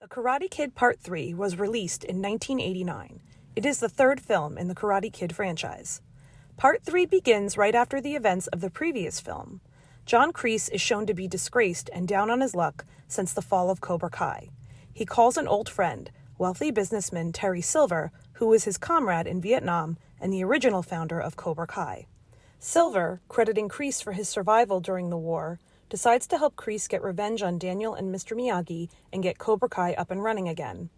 The Karate Kid Part 3 was released in 1989. It is the third film in the Karate Kid franchise. Part 3 begins right after the events of the previous film. John Kreese is shown to be disgraced and down on his luck since the fall of Cobra Kai. He calls an old friend, wealthy businessman Terry Silver, who was his comrade in Vietnam and the original founder of Cobra Kai. Silver, crediting Kreese for his survival during the war, decides to help Kreese get revenge on Daniel and Mr. Miyagi and get Cobra Kai up and running again.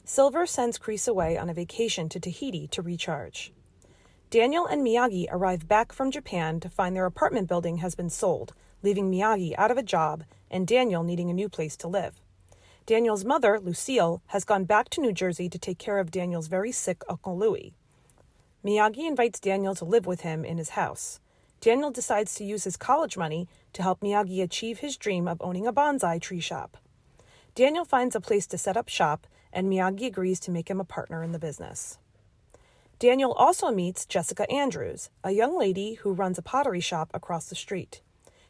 Silver sends Kreese away on a vacation to Tahiti to recharge. Daniel and Miyagi arrive back from Japan to find their apartment building has been sold, leaving Miyagi out of a job and Daniel needing a new place to live. Daniel's mother, Lucille, has gone back to New Jersey to take care of Daniel's very sick Uncle Louie. Miyagi invites Daniel to live with him in his house. Daniel decides to use his college money to help Miyagi achieve his dream of owning a bonsai tree shop. Daniel finds a place to set up shop, and Miyagi agrees to make him a partner in the business. Daniel also meets Jessica Andrews, a young lady who runs a pottery shop across the street.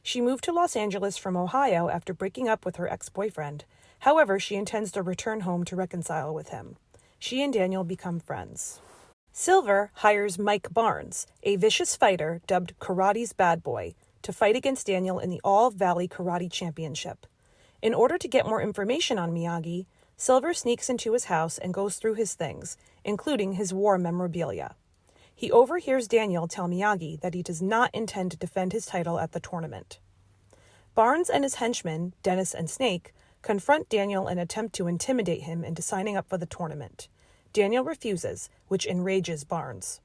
She moved to Los Angeles from Ohio after breaking up with her ex-boyfriend. However, she intends to return home to reconcile with him. She and Daniel become friends. Silver hires Mike Barnes, a vicious fighter dubbed Karate's Bad Boy, to fight against Daniel in the All-Valley Karate Championship. In order to get more information on Miyagi, Silver sneaks into his house and goes through his things, including his war memorabilia. He overhears Daniel tell Miyagi that he does not intend to defend his title at the tournament. Barnes and his henchmen, Dennis and Snake, confront Daniel and attempt to intimidate him into signing up for the tournament. Daniel refuses, which enrages Barnes.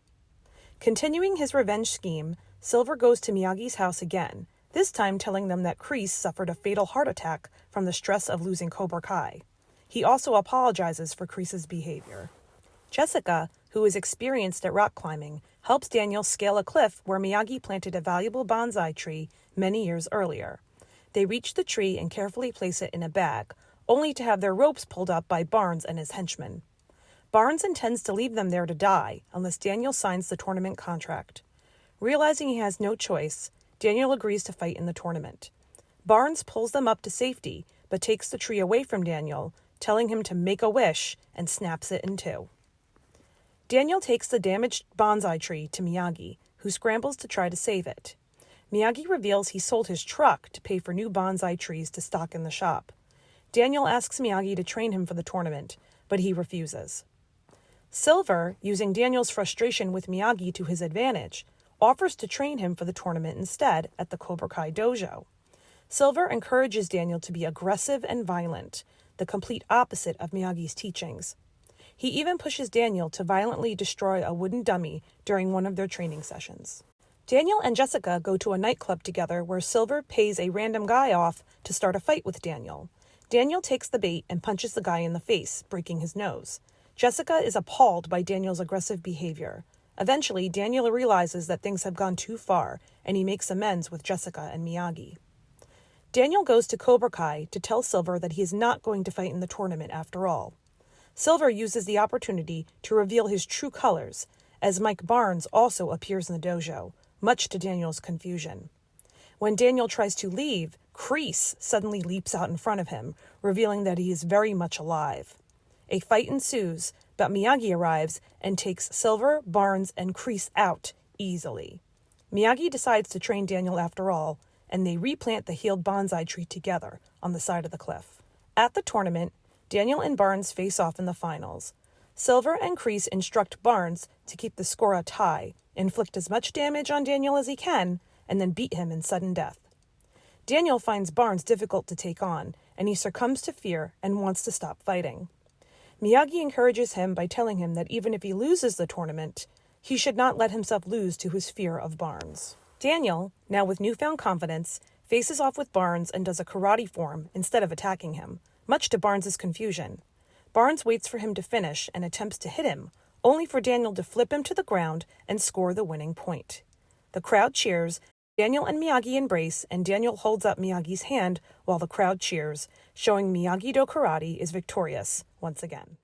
Continuing his revenge scheme, Silver goes to Miyagi's house again, this time telling them that Kreese suffered a fatal heart attack from the stress of losing Cobra Kai. He also apologizes for Kreese's behavior. Jessica, who is experienced at rock climbing, helps Daniel scale a cliff where Miyagi planted a valuable bonsai tree many years earlier. They reach the tree and carefully place it in a bag, only to have their ropes pulled up by Barnes and his henchmen. Barnes intends to leave them there to die unless Daniel signs the tournament contract. Realizing he has no choice, Daniel agrees to fight in the tournament. Barnes pulls them up to safety, but takes the tree away from Daniel, telling him to make a wish, and snaps it in two. Daniel takes the damaged bonsai tree to Miyagi, who scrambles to try to save it. Miyagi reveals he sold his truck to pay for new bonsai trees to stock in the shop. Daniel asks Miyagi to train him for the tournament, but he refuses. Silver, using Daniel's frustration with Miyagi to his advantage, offers to train him for the tournament instead at the Cobra Kai dojo. Silver encourages Daniel to be aggressive and violent, the complete opposite of Miyagi's teachings. He even pushes Daniel to violently destroy a wooden dummy during one of their training sessions. Daniel and Jessica go to a nightclub together where Silver pays a random guy off to start a fight with Daniel. Daniel takes the bait and punches the guy in the face, breaking his nose. Jessica is appalled by Daniel's aggressive behavior. Eventually, Daniel realizes that things have gone too far, and he makes amends with Jessica and Miyagi. Daniel goes to Cobra Kai to tell Silver that he is not going to fight in the tournament after all. Silver uses the opportunity to reveal his true colors, as Mike Barnes also appears in the dojo, much to Daniel's confusion. When Daniel tries to leave, Kreese suddenly leaps out in front of him, revealing that he is very much alive. A fight ensues, but Miyagi arrives and takes Silver, Barnes, and Kreese out easily. Miyagi decides to train Daniel after all, and they replant the healed bonsai tree together on the side of the cliff. At the tournament, Daniel and Barnes face off in the finals. Silver and Kreese instruct Barnes to keep the score a tie, inflict as much damage on Daniel as he can, and then beat him in sudden death. Daniel finds Barnes difficult to take on, and he succumbs to fear and wants to stop fighting. Miyagi encourages him by telling him that even if he loses the tournament, he should not let himself lose to his fear of Barnes. Daniel, now with newfound confidence, faces off with Barnes and does a karate form instead of attacking him, much to Barnes' confusion. Barnes waits for him to finish and attempts to hit him, only for Daniel to flip him to the ground and score the winning point. The crowd cheers, Daniel and Miyagi embrace, and Daniel holds up Miyagi's hand while the crowd cheers, showing Miyagi-Do Karate is victorious once again.